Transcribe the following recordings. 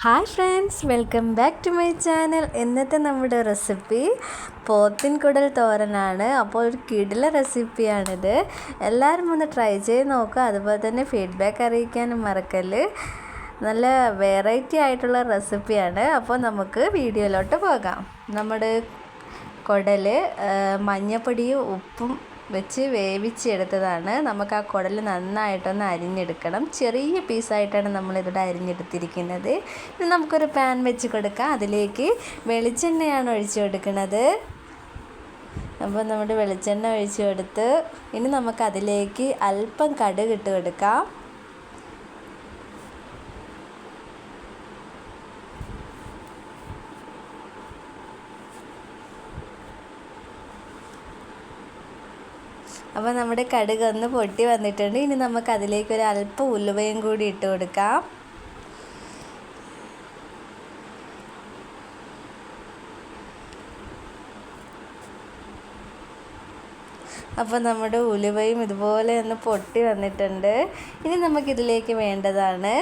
Hi friends, welcome back to my channel. ഇന്നത്തെ നമ്മുടെ recipe പോത്തിൻ കുടൽ തോരനാണ്. അപ്പോൾ ഒരു കിടില റെസിപ്പിയാണിത്. എല്ലാവരും ഒന്ന് ട്രൈ ചെയ്ത് നോക്കുക. അതുപോലെ തന്നെ ഫീഡ്ബാക്ക് അറിയിക്കാനും മറക്കല്ല്. നല്ല വെറൈറ്റി ആയിട്ടുള്ള റെസിപ്പിയാണ്. അപ്പോൾ നമുക്ക് വീഡിയോയിലോട്ട് പോകാം. നമ്മുടെ കുടൽ മഞ്ഞപ്പൊടിയും ഉപ്പും വെച്ച് വേവിച്ചെടുത്തതാണ്. നമുക്ക് ആ കുടൽ നന്നായിട്ടൊന്ന് അരിഞ്ഞെടുക്കണം. ചെറിയ പീസായിട്ടാണ് നമ്മളിവിടെ അരിഞ്ഞെടുത്തിരിക്കുന്നത്. ഇനി നമുക്കൊരു പാൻ വെച്ച് കൊടുക്കാം. അതിലേക്ക് വെളിച്ചെണ്ണയാണ് ഒഴിച്ചു കൊടുക്കുന്നത്. അപ്പോൾ നമ്മുടെ വെളിച്ചെണ്ണ ഒഴിച്ചു കൊടുത്ത് ഇനി നമുക്കതിലേക്ക് അല്പം കടുക് ഇട്ട് കൊടുക്കാം. അപ്പോൾ നമ്മുടെ കടുക് ഒന്ന് പൊട്ടി വന്നിട്ടുണ്ട്. ഇനി നമുക്ക് അതിലേക്ക് ഒരു അല്പം ഉലുവയും കൂടി ഇട്ട് കൊടുക്കാം. അപ്പോൾ നമ്മുടെ ഉലുവയും ഇതുപോലെ ഒന്ന് പൊട്ടി വന്നിട്ടുണ്ട്. ഇനി നമുക്കിതിലേക്ക് വേണ്ടതാണ്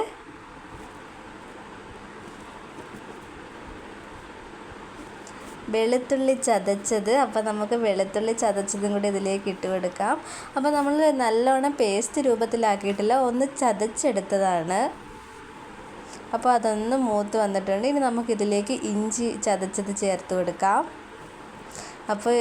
വെളുത്തുള്ളി ചതച്ചത്. അപ്പോൾ നമുക്ക് വെളുത്തുള്ളി ചതച്ചതും കൂടി ഇതിലേക്ക് ഇട്ട് കൊടുക്കാം. അപ്പോൾ നമ്മൾ നല്ലോണം പേസ്റ്റ് രൂപത്തിലാക്കിയിട്ടില്ല, ഒന്ന് ചതച്ചെടുത്തതാണ്. അപ്പോൾ അതൊന്ന് മൂത്ത് വന്നിട്ടുണ്ട്. ഇനി നമുക്കിതിലേക്ക് ഇഞ്ചി ചതച്ചത് ചേർത്ത് കൊടുക്കാം. അപ്പോൾ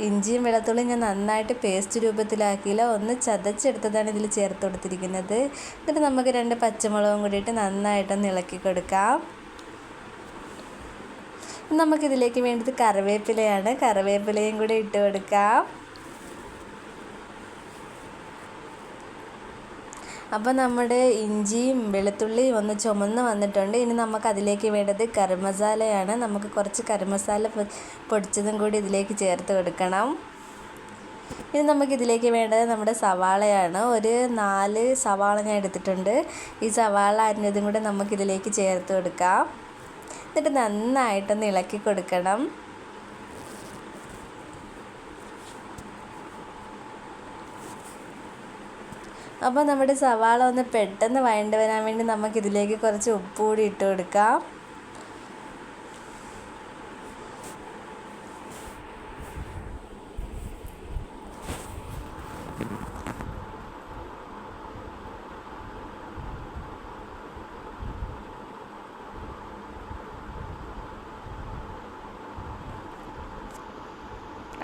ഇഞ്ചിയും വെളുത്തുള്ളിയും ഞാൻ നന്നായിട്ട് പേസ്റ്റ് രൂപത്തിലാക്കിയില്ല, ഒന്ന് ചതച്ചെടുത്തതാണ് ഇതിൽ ചേർത്ത് കൊടുത്തിരിക്കുന്നത്. എന്നിട്ട് നമുക്ക് 2 പച്ചമുളകും കൂടിയിട്ട് നന്നായിട്ടൊന്ന് ഇളക്കി കൊടുക്കാം. നമുക്കിതിലേക്ക് വേണ്ടത് കറിവേപ്പിലയാണ്. കറിവേപ്പിലയും കൂടി ഇട്ട് കൊടുക്കാം. അപ്പോൾ നമ്മുടെ ഇഞ്ചിയും വെളുത്തുള്ളിയും ഒന്ന് ചുമന്ന് വന്നിട്ടുണ്ട്. ഇനി നമുക്കതിലേക്ക് വേണ്ടത് കറി മസാലയാണ്. നമുക്ക് കുറച്ച് കറി മസാല പൊടിച്ചതും കൂടി ഇതിലേക്ക് ചേർത്ത് കൊടുക്കണം. ഇനി നമുക്കിതിലേക്ക് വേണ്ടത് നമ്മുടെ സവാളയാണ്. ഒരു 4 സവാള ഞാൻ എടുത്തിട്ടുണ്ട്. ഈ സവാള അരിഞ്ഞതും കൂടി നമുക്കിതിലേക്ക് ചേർത്ത് കൊടുക്കാം. എന്നിട്ട് നന്നായിട്ടൊന്ന് ഇളക്കി കൊടുക്കണം. അപ്പോൾ നമ്മുടെ സവാള ഒന്ന് പെട്ടെന്ന് വഴണ്ട് വരാൻ വേണ്ടി നമുക്കിതിലേക്ക് കുറച്ച് ഉപ്പ് കൂടി ഇട്ട് കൊടുക്കാം.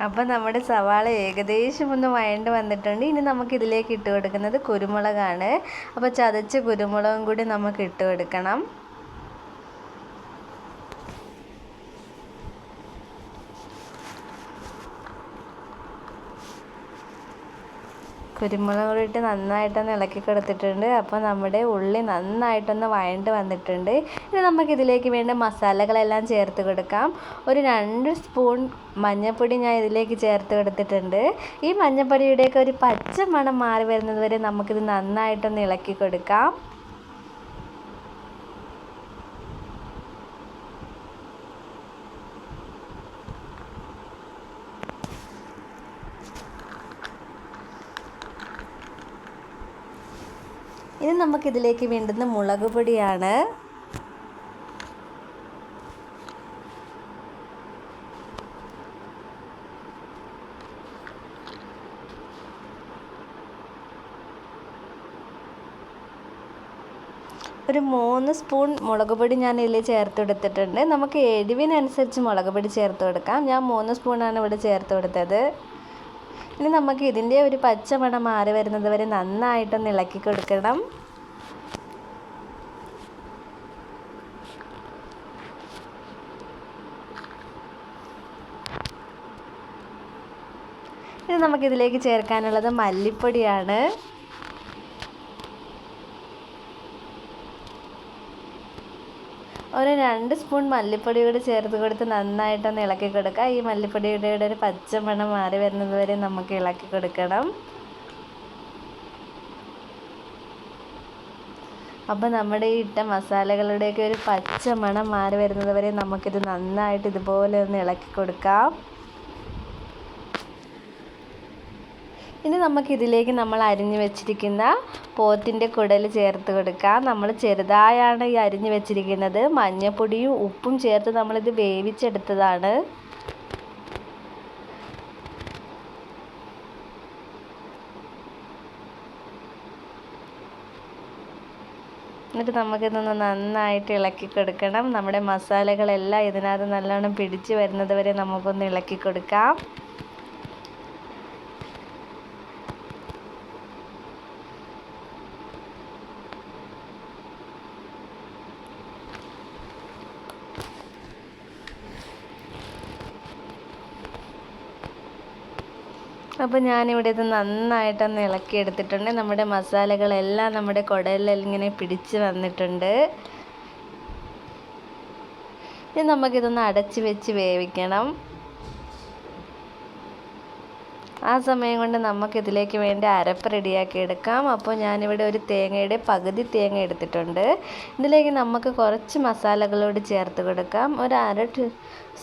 അപ്പോൾ നമ്മുടെ സവാള ഏകദേശം ഒന്ന് വഴണ്ട് വന്നിട്ടുണ്ട്. ഇനി നമുക്കിതിലേക്ക് ഇട്ട് കൊടുക്കുന്നത് കുരുമുളകാണ്. അപ്പോൾ ചതച്ച കുരുമുളകും കൂടി നമുക്ക് ഇട്ട് കൊടുക്കണം. കുരുമുളക് കൂടിയിട്ട് നന്നായിട്ടൊന്ന് ഇളക്കി കൊടുത്തിട്ടുണ്ട്. അപ്പോൾ നമ്മുടെ ഉള്ളി നന്നായിട്ടൊന്ന് വഴണ്ട് വന്നിട്ടുണ്ട്. ഇനി നമുക്കിതിലേക്ക് വേണ്ട മസാലകളെല്ലാം ചേർത്ത് കൊടുക്കാം. ഒരു 2 സ്പൂൺ മഞ്ഞൾപ്പൊടി ഞാൻ ഇതിലേക്ക് ചേർത്ത് കൊടുത്തിട്ടുണ്ട്. ഈ മഞ്ഞൾപ്പൊടിയുടെയൊക്കെ ഒരു പച്ച മണം മാറി വരുന്നത് വരെ നമുക്കിത് നന്നായിട്ടൊന്ന് ഇളക്കി കൊടുക്കാം. ഇനി നമുക്കിതിലേക്ക് വേണ്ടുന്ന മുളക് പൊടിയാണ്. ഒരു 3 സ്പൂൺ മുളക് പൊടി ഞാൻ ഇതിൽ ചേർത്ത് കൊടുത്തിട്ടുണ്ട്. നമുക്ക് എരിവിനനുസരിച്ച് മുളക് പൊടി ചേർത്ത് കൊടുക്കാം. ഞാൻ 3 സ്പൂണാണ് ഇവിടെ ചേർത്ത് കൊടുത്തത്. ഇനി നമുക്ക് ഇതിൻ്റെ ഒരു പച്ചമണം മാറി വരുന്നത് വരെ നന്നായിട്ടൊന്ന് ഇളക്കി കൊടുക്കണം. ഇനി നമുക്കിതിലേക്ക് ചേർക്കാനുള്ളത് മല്ലിപ്പൊടിയാണ്. ഒരു 2 സ്പൂൺ മല്ലിപ്പൊടി കൂടി ചേർത്ത് കൊടുത്ത് നന്നായിട്ടൊന്ന് ഇളക്കി കൊടുക്കുക. ഈ മല്ലിപ്പൊടിയുടെ ഒരു പച്ചമണം മാറി വരുന്നത് വരെ നമുക്ക് ഇളക്കി കൊടുക്കണം. അപ്പോൾ നമ്മുടെ ഈ ഇട്ട മസാലകളുടെയൊക്കെ ഒരു പച്ചമണം മാറി വരുന്നത് വരെ നമുക്കിത് നന്നായിട്ട് ഇതുപോലെ ഒന്ന് ഇളക്കി കൊടുക്കാം. ഇനി നമുക്കിതിലേക്ക് നമ്മൾ അരിഞ്ഞു വെച്ചിരിക്കുന്ന പോത്തിൻ്റെ കുടൽ ചേർത്ത് കൊടുക്കാം. നമ്മൾ ചെറുതായാണ് ഈ അരിഞ്ഞു വെച്ചിരിക്കുന്നത്. മഞ്ഞൾപ്പൊടിയും ഉപ്പും ചേർത്ത് നമ്മളിത് വേവിച്ചെടുത്തതാണ്. എന്നിട്ട് നമുക്കിതൊന്ന് നന്നായിട്ട് ഇളക്കി കൊടുക്കണം. നമ്മുടെ മസാലകളെല്ലാം ഇതിനകത്ത് നല്ലോണം പിടിച്ച് വരുന്നത് വരെ നമുക്കൊന്ന് ഇളക്കി കൊടുക്കാം. അപ്പോൾ ഞാനിവിടെ ഇത് നന്നായിട്ടൊന്ന് ഇളക്കി എടുത്തിട്ടുണ്ട്. നമ്മുടെ മസാലകളെല്ലാം നമ്മുടെ കുടലിൽ ഇങ്ങനെ പിടിച്ച് വന്നിട്ടുണ്ട്. ഇനി നമുക്കിതൊന്ന് അടച്ച് വെച്ച് വേവിക്കണം. ആ സമയം കൊണ്ട് നമുക്കിതിലേക്ക് വേണ്ടി അരപ്പ് റെഡിയാക്കി എടുക്കാം. അപ്പോൾ ഞാനിവിടെ ഒരു തേങ്ങയുടെ പകുതി തേങ്ങ എടുത്തിട്ടുണ്ട്. ഇതിലേക്ക് നമുക്ക് കുറച്ച് മസാലകളോട് ചേർത്ത് കൊടുക്കാം. ഒരു 1/2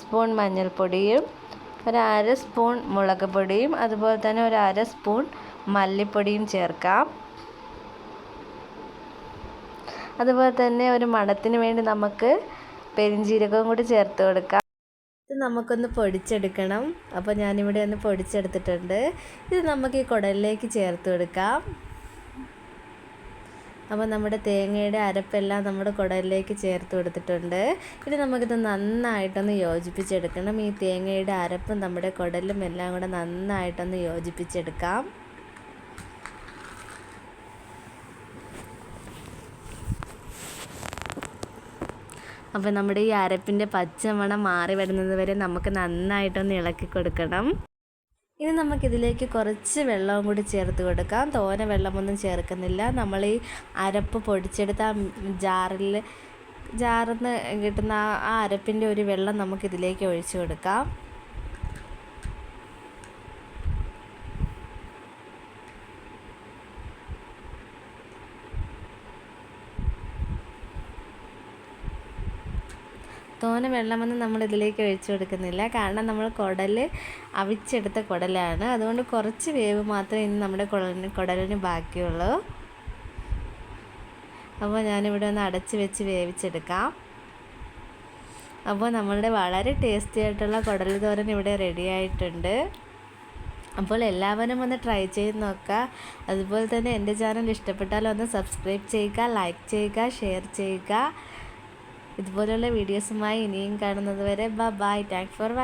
സ്പൂൺ മഞ്ഞൾപ്പൊടിയും, ഒരു 1/2 സ്പൂൺ മുളക് പൊടിയും, അതുപോലെ തന്നെ ഒരു 1/2 സ്പൂൺ മല്ലിപ്പൊടിയും ചേർക്കാം. അതുപോലെ തന്നെ ഒരു മണത്തിന് വേണ്ടി നമുക്ക് പെരിഞ്ജീരകവും കൂടി ചേർത്ത് കൊടുക്കാം. ഇത് നമുക്കൊന്ന് പൊടിച്ചെടുക്കണം. അപ്പോൾ ഞാനിവിടെ ഒന്ന് പൊടിച്ചെടുത്തിട്ടുണ്ട്. ഇത് നമുക്ക് ഈ കുടലിലേക്ക് ചേർത്ത് കൊടുക്കാം. അപ്പോൾ നമ്മുടെ തേങ്ങയുടെ അരപ്പെല്ലാം നമ്മുടെ കുടലിലേക്ക് ചേർത്ത് കൊടുത്തിട്ടുണ്ട്. ഇനി നമുക്കിത് നന്നായിട്ടൊന്ന് യോജിപ്പിച്ചെടുക്കണം. ഈ തേങ്ങയുടെ അരപ്പും നമ്മുടെ കുടലും എല്ലാം കൂടെ നന്നായിട്ടൊന്ന് യോജിപ്പിച്ചെടുക്കാം. അപ്പോൾ നമ്മുടെ ഈ അരപ്പിൻ്റെ പച്ചമണം മാറി വരുന്നത് വരെ നമുക്ക് നന്നായിട്ടൊന്ന് ഇളക്കി കൊടുക്കണം. ഇനി നമുക്കിതിലേക്ക് കുറച്ച് വെള്ളവും കൂടി ചേർത്ത് കൊടുക്കാം. തോനെ വെള്ളമൊന്നും ചേർക്കുന്നില്ല. നമ്മൾ ഈ അരപ്പ് പൊടിച്ചെടുത്ത ജാറിൽ നിന്ന് കിട്ടുന്ന ആ അരപ്പിൻ്റെ ഒരു വെള്ളം നമുക്കിതിലേക്ക് ഒഴിച്ചു കൊടുക്കാം. തോനെ വെള്ളമൊന്നും നമ്മളിതിലേക്ക് ഒഴിച്ചു കൊടുക്കുന്നില്ല. കാരണം നമ്മൾ കുടൽ അവിച്ചെടുത്ത കുടലാണ്. അതുകൊണ്ട് കുറച്ച് വേവ് മാത്രമേ ഇനി നമ്മുടെ കുടലിന് ബാക്കിയുള്ളൂ. അപ്പോൾ ഞാനിവിടെ ഒന്ന് അടച്ച് വെച്ച് വേവിച്ചെടുക്കാം. അപ്പോൾ നമ്മളുടെ വളരെ ടേസ്റ്റി ആയിട്ടുള്ള കുടൽ തോരൻ ഇവിടെ റെഡി ആയിട്ടുണ്ട്. അപ്പോൾ എല്ലാവരും ഒന്ന് ട്രൈ ചെയ്ത് നോക്കുക. അതുപോലെ തന്നെ എൻ്റെ ചാനൽ ഇഷ്ടപ്പെട്ടാൽ ഒന്ന് സബ്സ്ക്രൈബ് ചെയ്യുക, ലൈക്ക് ചെയ്യുക, ഷെയർ ചെയ്യുക. ഇതുപോലുള്ള വീഡിയോസുമായി ഇനിയും കാണുന്നത് വരെ ബൈ. Thanks for watching.